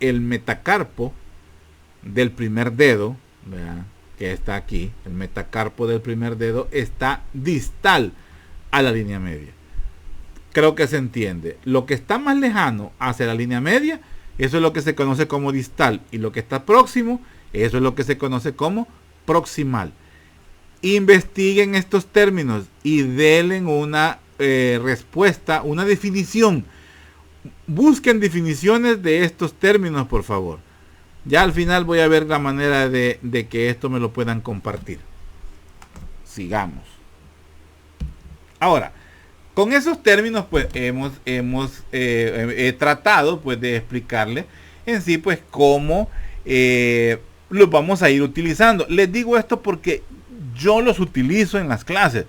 metacarpo del primer dedo, ¿verdad? Que está aquí, el metacarpo del primer dedo está distal a la línea media. Creo que se entiende. Lo que está más lejano hacia la línea media, eso es lo que se conoce como distal. Y lo que está próximo, eso es lo que se conoce como proximal. Investiguen estos términos y denle una respuesta, una definición. Busquen definiciones de estos términos, por favor. Ya al final voy a ver la manera de que esto me lo puedan compartir. Sigamos. Ahora, con esos términos, pues hemos tratado pues de explicarles en sí, pues cómo los vamos a ir utilizando. Les digo esto porque yo los utilizo en las clases.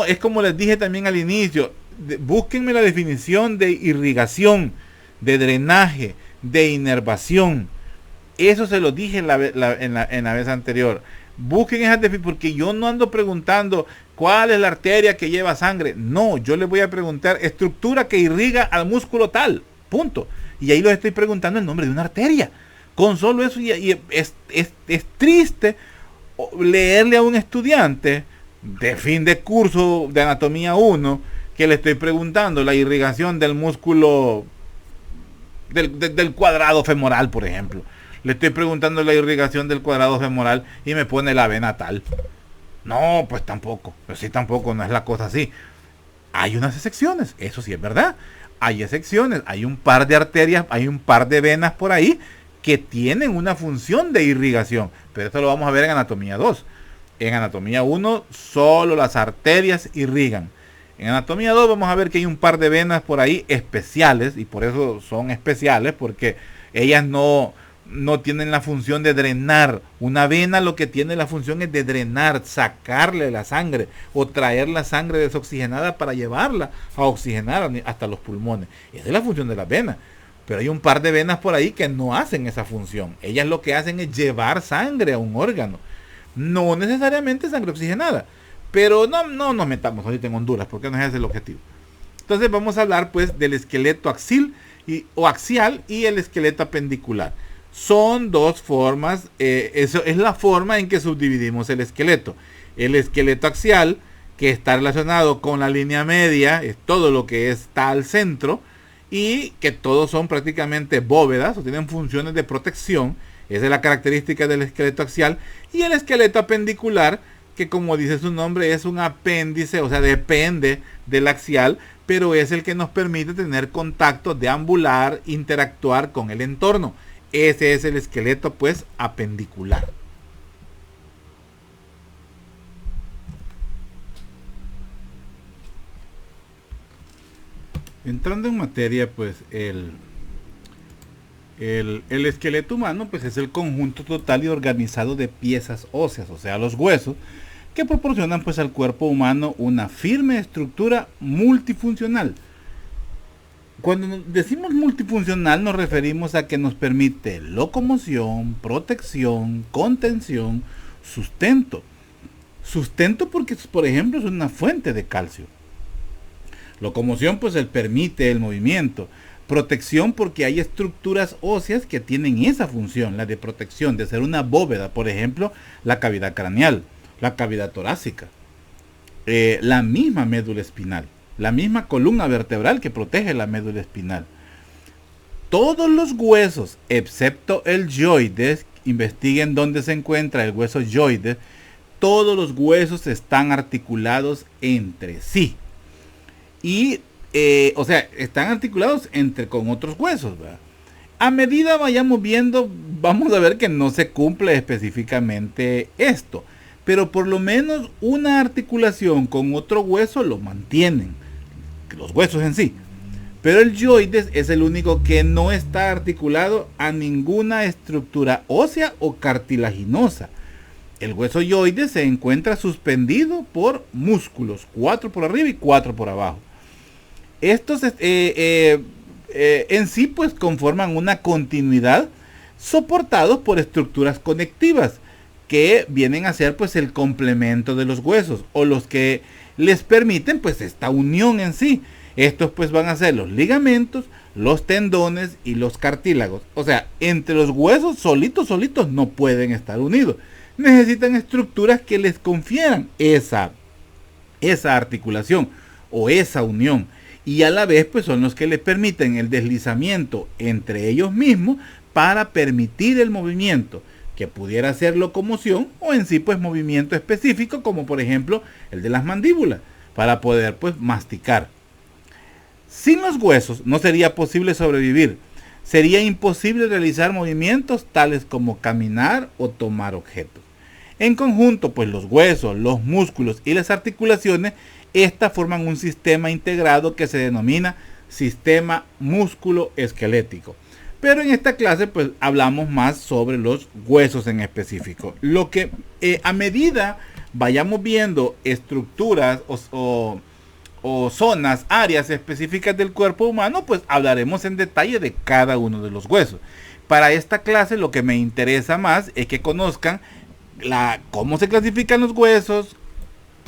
Es como les dije también al inicio, búsquenme la definición de irrigación, de drenaje, de inervación. Eso se lo dije en la vez anterior. Busquen esas definiciones, porque yo no ando preguntando cuál es la arteria que lleva sangre. No, yo les voy a preguntar estructura que irriga al músculo tal. Punto. Y ahí les estoy preguntando el nombre de una arteria. Con solo eso, y es triste leerle a un estudiante de fin de curso de anatomía 1 que le estoy preguntando la irrigación del músculo del cuadrado femoral, por ejemplo. Le estoy preguntando la irrigación del cuadrado femoral y me pone la vena tal. No, pues tampoco. Pues sí, tampoco, no es la cosa así. Hay unas excepciones, eso sí es verdad. Hay excepciones, hay un par de arterias, hay un par de venas por ahí que tienen una función de irrigación. Pero esto lo vamos a ver en anatomía 2. En anatomía 1 solo las arterias irrigan. En anatomía 2 vamos a ver que hay un par de venas por ahí especiales, y por eso son especiales, porque Ellas no tienen la función de drenar. Una vena lo que tiene la función es de drenar, sacarle la sangre o traer la sangre desoxigenada para llevarla a oxigenar hasta los pulmones. Esa es la función de las venas. Pero hay un par de venas por ahí que no hacen esa función. Ellas lo que hacen es llevar sangre a un órgano. No necesariamente sangre oxigenada. Pero no nos metamos ahorita en Honduras porque no es ese el objetivo. Entonces vamos a hablar pues del esqueleto o axial y el esqueleto apendicular. Son dos formas, eso es la forma en que subdividimos el esqueleto. El esqueleto axial, que está relacionado con la línea media, es todo lo que está al centro, y que todos son prácticamente bóvedas o tienen funciones de protección. Esa es la característica del esqueleto axial. Y el esqueleto apendicular, que como dice su nombre, es un apéndice, o sea, depende del axial, pero es el que nos permite tener contacto, deambular, interactuar con el entorno. Ese es el esqueleto, pues, apendicular. Entrando en materia, pues, el esqueleto humano, pues, es el conjunto total y organizado de piezas óseas, o sea, los huesos, que proporcionan, pues, al cuerpo humano una firme estructura multifuncional. Cuando decimos multifuncional nos referimos a que nos permite locomoción, protección, contención, sustento. Sustento porque, por ejemplo, es una fuente de calcio. Locomoción, pues, permite el movimiento. Protección porque hay estructuras óseas que tienen esa función, la de protección, de ser una bóveda. Por ejemplo, la cavidad craneal, la cavidad torácica, la misma médula espinal. La misma columna vertebral que protege la médula espinal. Todos los huesos, excepto el yoides, investiguen dónde se encuentra el hueso yoides, todos los huesos están articulados entre sí. Y, están articulados con otros huesos, ¿verdad? A medida vayamos viendo, vamos a ver que no se cumple específicamente esto. Pero por lo menos una articulación con otro hueso lo mantienen. Los huesos en sí, pero el yoides es el único que no está articulado a ninguna estructura ósea o cartilaginosa. El hueso yoides se encuentra suspendido por músculos, 4 por arriba y 4 por abajo. Estos en sí pues conforman una continuidad soportados por estructuras conectivas que vienen a ser pues el complemento de los huesos o los que les permiten pues esta unión en sí. Estos pues van a ser los ligamentos, los tendones y los cartílagos. O sea, entre los huesos solitos no pueden estar unidos. Necesitan estructuras que les confieran esa articulación o esa unión. Y a la vez pues son los que les permiten el deslizamiento entre ellos mismos para permitir el movimiento, que pudiera ser locomoción o en sí pues movimiento específico, como por ejemplo el de las mandíbulas, para poder pues masticar. Sin los huesos no sería posible sobrevivir. Sería imposible realizar movimientos tales como caminar o tomar objetos. En conjunto, pues los huesos, los músculos y las articulaciones, estas forman un sistema integrado que se denomina sistema músculo-esquelético. Pero en esta clase pues hablamos más sobre los huesos en específico. Lo que a medida vayamos viendo estructuras o zonas, áreas específicas del cuerpo humano, pues hablaremos en detalle de cada uno de los huesos. Para esta clase lo que me interesa más es que conozcan cómo se clasifican los huesos,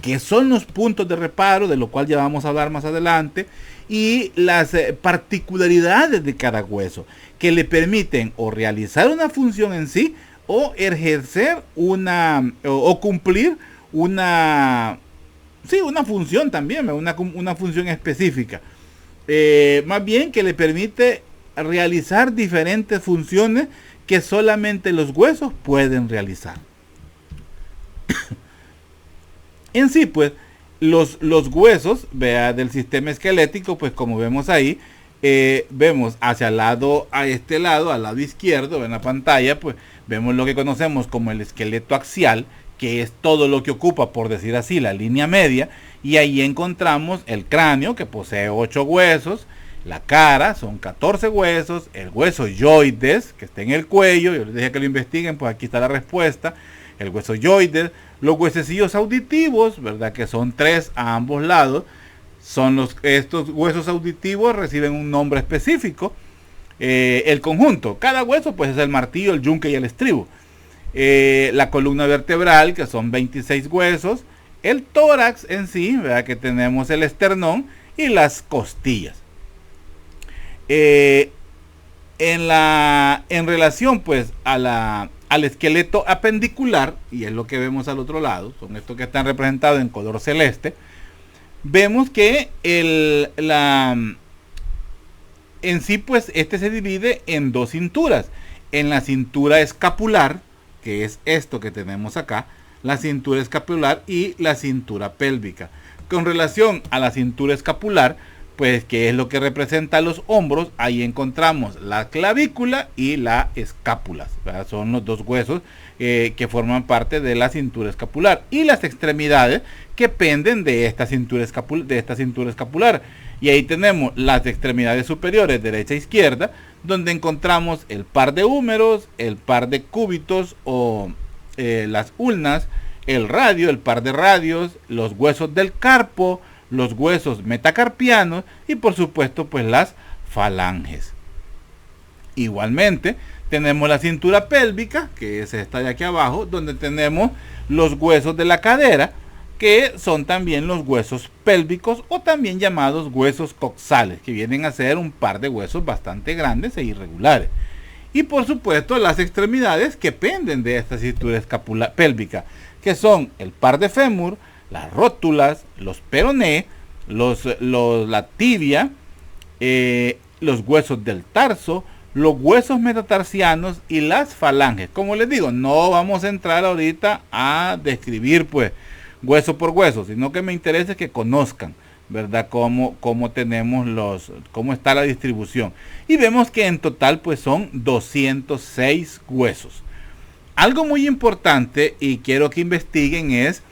qué son los puntos de reparo, de lo cual ya vamos a hablar más adelante, y las particularidades de cada hueso que le permiten o realizar una función en sí o ejercer o cumplir una función también, una función específica. Más bien que le permite realizar diferentes funciones que solamente los huesos pueden realizar. En sí, pues, los huesos del sistema esquelético, pues como vemos ahí, vemos hacia el lado, a este lado, al lado izquierdo en la pantalla, pues vemos lo que conocemos como el esqueleto axial, que es todo lo que ocupa, por decir así, la línea media, y ahí encontramos el cráneo, que posee 8 huesos, La cara son 14 huesos, el hueso yoides, que está en el cuello, yo les dije que lo investiguen, pues aquí está la respuesta, el hueso yoides, los huesecillos auditivos, ¿verdad? Que son 3 a ambos lados, estos huesos auditivos reciben un nombre específico, el conjunto, cada hueso pues es el martillo, el yunque y el estribo. La columna vertebral, que son 26 huesos, el tórax en sí, ¿verdad? Que tenemos el esternón y las costillas. En relación pues al esqueleto apendicular, y es lo que vemos al otro lado, son estos que están representados en color celeste, vemos que en sí pues este se divide en 2 cinturas. En la cintura escapular, que es esto que tenemos acá, la cintura escapular y la cintura pélvica. Con relación a la cintura escapular, pues que es lo que representa los hombros, ahí encontramos la clavícula y la escápula, ¿verdad? Son los 2 huesos que forman parte de la cintura escapular, y las extremidades que penden de esta cintura escapular. Y ahí tenemos las extremidades superiores, derecha e izquierda, donde encontramos el par de húmeros, el par de cúbitos o las ulnas, el radio, el par de radios, los huesos del carpo, los huesos metacarpianos y por supuesto pues las falanges. Igualmente tenemos la cintura pélvica, que es esta de aquí abajo, donde tenemos los huesos de la cadera, que son también los huesos pélvicos o también llamados huesos coxales, que vienen a ser un par de huesos bastante grandes e irregulares. Y por supuesto las extremidades que penden de esta cintura pélvica, que son el par de fémur, las rótulas, los peroné, la tibia, los huesos del tarso, los huesos metatarsianos y las falanges. Como les digo, no vamos a entrar ahorita a describir pues hueso por hueso, sino que me interesa que conozcan, ¿verdad? Cómo tenemos cómo está la distribución. Y vemos que en total pues son 206 huesos. Algo muy importante y quiero que investiguen es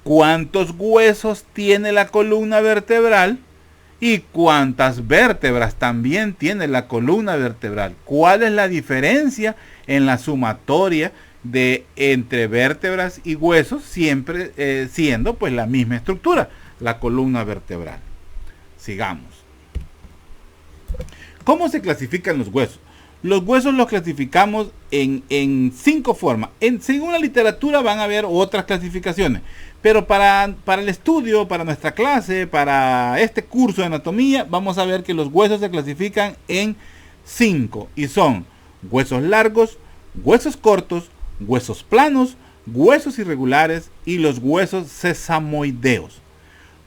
cuántos huesos tiene la columna vertebral y cuántas vértebras también tiene la columna vertebral. ¿Cuál es la diferencia en la sumatoria entre vértebras y huesos, siempre siendo pues la misma estructura, la columna vertebral? Sigamos. ¿Cómo se clasifican los huesos? Los huesos los clasificamos en 5 formas. Según la literatura van a haber otras clasificaciones, pero para el estudio, para nuestra clase, para este curso de anatomía, vamos a ver que los huesos se clasifican en 5 y son huesos largos, huesos cortos, huesos planos, huesos irregulares y los huesos sesamoideos.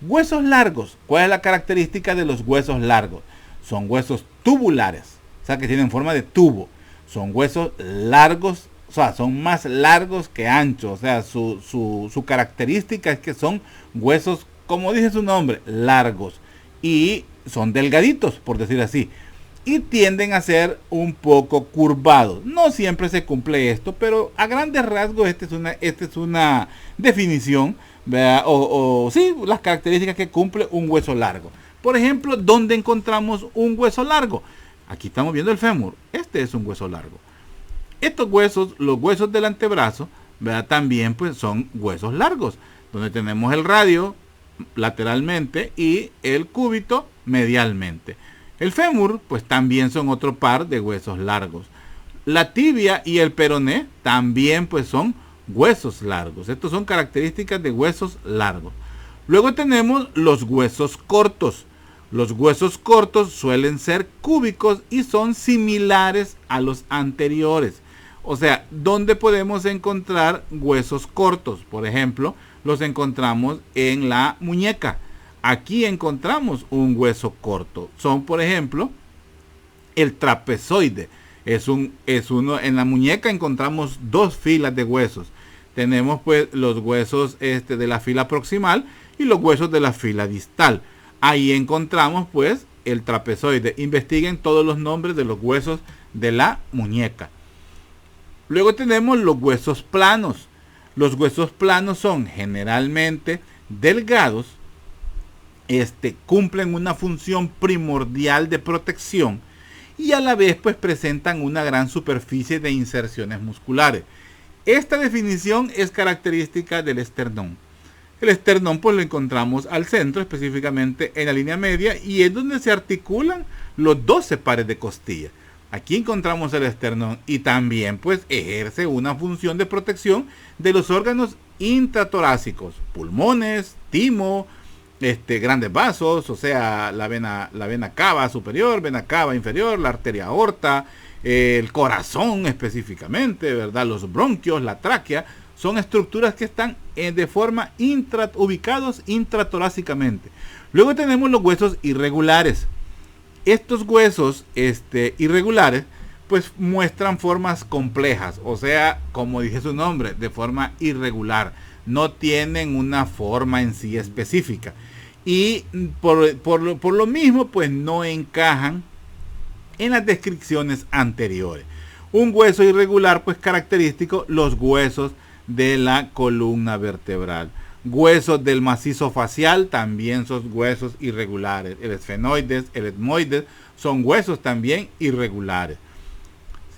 Huesos largos. ¿Cuál es la característica de los huesos largos? Son huesos tubulares, o sea que tienen forma de tubo. Son huesos largos, o sea, son más largos que anchos. O sea, su característica es que son huesos, como dice su nombre, largos. Y son delgaditos, por decir así. Y tienden a ser un poco curvados. No siempre se cumple esto, pero a grandes rasgos esta es una definición, ¿verdad? Sí, las características que cumple un hueso largo. Por ejemplo, ¿dónde encontramos un hueso largo? Aquí estamos viendo el fémur. Este es un hueso largo. Estos huesos, los huesos del antebrazo, ¿verdad? También pues son huesos largos, donde tenemos el radio lateralmente y el cúbito medialmente. El fémur pues también son otro par de huesos largos. La tibia y el peroné también pues son huesos largos. Estos son características de huesos largos. Luego tenemos los huesos cortos. Los huesos cortos suelen ser cúbicos y son similares a los anteriores. O sea, ¿dónde podemos encontrar huesos cortos? Por ejemplo, los encontramos en la muñeca. Aquí encontramos un hueso corto. Son, por ejemplo, el trapezoide. En la muñeca encontramos 2 filas de huesos. Tenemos pues los huesos de la fila proximal y los huesos de la fila distal. Ahí encontramos pues el trapezoide. Investiguen todos los nombres de los huesos de la muñeca. Luego tenemos los huesos planos. Los huesos planos son generalmente delgados, cumplen una función primordial de protección y a la vez pues presentan una gran superficie de inserciones musculares. Esta definición es característica del esternón. El esternón pues lo encontramos al centro, específicamente en la línea media, y es donde se articulan los 12 pares de costillas. Aquí encontramos el esternón y también pues ejerce una función de protección de los órganos intratorácicos, pulmones, timo, grandes vasos, o sea, la vena cava superior, vena cava inferior, la arteria aorta, el corazón específicamente, ¿verdad? Los bronquios, la tráquea, son estructuras que están de forma ubicados intratorácicamente. Luego tenemos los huesos irregulares. Estos huesos irregulares pues muestran formas complejas, o sea, como dije su nombre, de forma irregular. No tienen una forma en sí específica. Y por lo mismo, pues no encajan en las descripciones anteriores. Un hueso irregular, pues característico, los huesos de la columna vertebral. Huesos del macizo facial también son huesos irregulares. El esfenoides, el etmoides son huesos también irregulares.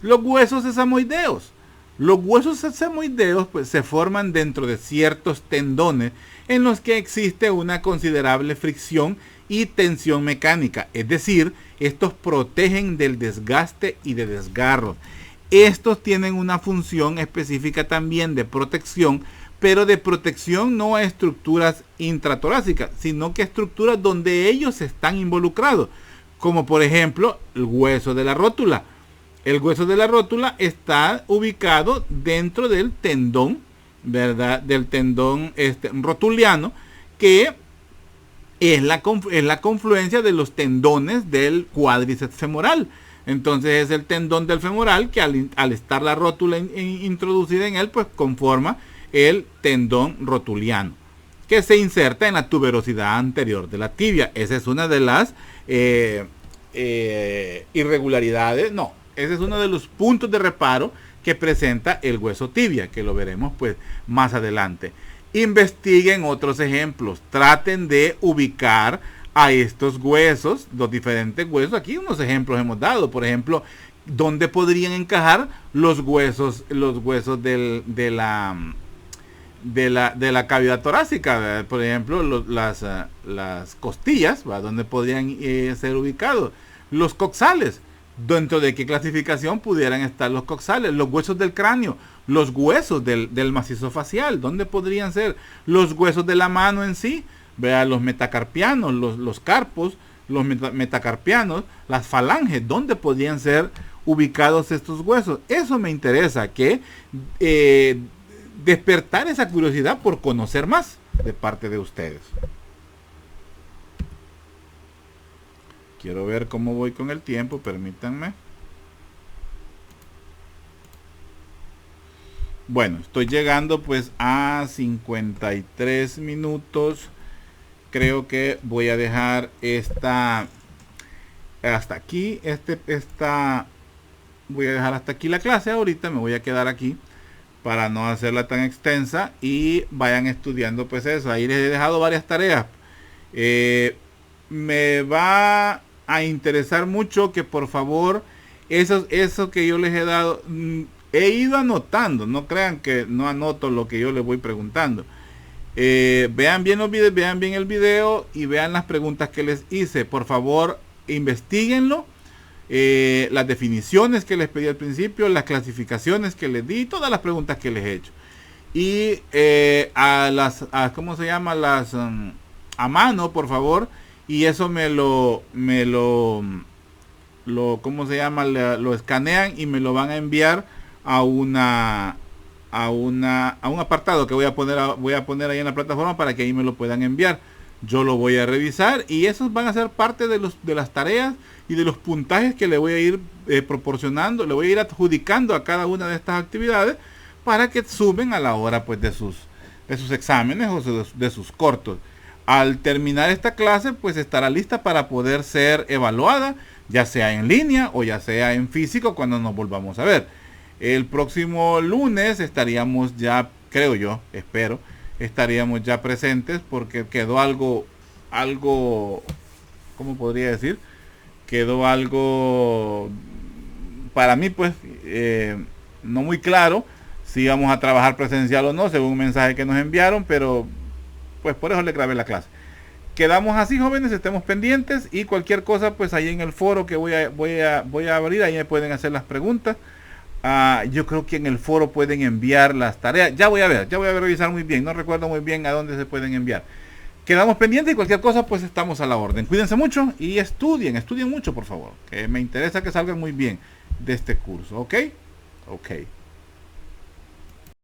Los huesos sesamoideos. Los huesos sesamoideos pues, se forman dentro de ciertos tendones en los que existe una considerable fricción y tensión mecánica. Es decir, estos protegen del desgaste y de desgarro. Estos tienen una función específica también de protección, pero de protección no a estructuras intratorácicas, sino que a estructuras donde ellos están involucrados, como por ejemplo el hueso de la rótula. El hueso de la rótula está ubicado dentro del tendón, ¿verdad? Del tendón rotuliano, que es la confluencia de los tendones del cuádriceps femoral. Entonces es el tendón del femoral que al estar la rótula introducida en él, pues conforma el tendón rotuliano, que se inserta en la tuberosidad anterior de la tibia. Esa es una de las irregularidades, no, ese es uno de los puntos de reparo que presenta el hueso tibia, que lo veremos pues más adelante. Investiguen otros ejemplos, traten de ubicar a estos huesos, los diferentes huesos. Aquí unos ejemplos hemos dado, por ejemplo, dónde podrían encajar los huesos de la cavidad torácica, ¿verdad? Por ejemplo, las costillas, ¿verdad? Donde podrían ser ubicados los coxales. ¿Dentro de qué clasificación pudieran estar los coxales? Los huesos del cráneo, los huesos del macizo facial, ¿dónde podrían ser? Los huesos de la mano en sí, vean los metacarpianos, los carpos, los metacarpianos, las falanges, ¿dónde podrían ser ubicados estos huesos? Eso me interesa, que despertar esa curiosidad por conocer más de parte de ustedes. Quiero ver cómo voy con el tiempo, permítanme. Bueno, estoy llegando pues a 53 minutos. Creo que voy a dejar esta hasta aquí. Voy a dejar hasta aquí la clase. Ahorita me voy a quedar aquí para no hacerla tan extensa y vayan estudiando pues eso. Ahí les he dejado varias tareas. Me va a interesar mucho que por favor eso que yo les he dado, he ido anotando, no crean que no anoto lo que yo les voy preguntando. Vean bien los videos, vean bien el video y vean las preguntas que les hice. Por favor, investiguenlo. Las definiciones que les pedí al principio, las clasificaciones que les di, todas las preguntas que les he hecho. Y ¿cómo se llama? A mano, por favor. Y eso ¿cómo se llama? Lo escanean y me lo van a enviar a un apartado que voy a poner ahí en la plataforma para que ahí me lo puedan enviar. Yo lo voy a revisar y esos van a ser parte de las tareas y de los puntajes que le voy a ir proporcionando, le voy a ir adjudicando a cada una de estas actividades para que sumen a la hora pues de sus exámenes o de sus cortos. Al terminar esta clase pues estará lista para poder ser evaluada, ya sea en línea o ya sea en físico cuando nos volvamos a ver. El próximo lunes estaríamos ya, creo yo, espero, estaríamos ya presentes porque quedó algo algo, ¿cómo podría decir? Quedó algo, para mí pues, no muy claro si vamos a trabajar presencial o no, según un mensaje que nos enviaron, pero pues por eso le grabé la clase. Quedamos así, jóvenes, estemos pendientes y cualquier cosa, pues ahí en el foro que voy a abrir, ahí me pueden hacer las preguntas. Yo creo que en el foro pueden enviar las tareas. Ya voy a revisar muy bien, no recuerdo muy bien a dónde se pueden enviar. Quedamos pendientes y cualquier cosa, pues estamos a la orden. Cuídense mucho y estudien mucho, por favor, que me interesa que salgan muy bien de este curso, ¿ok? Ok.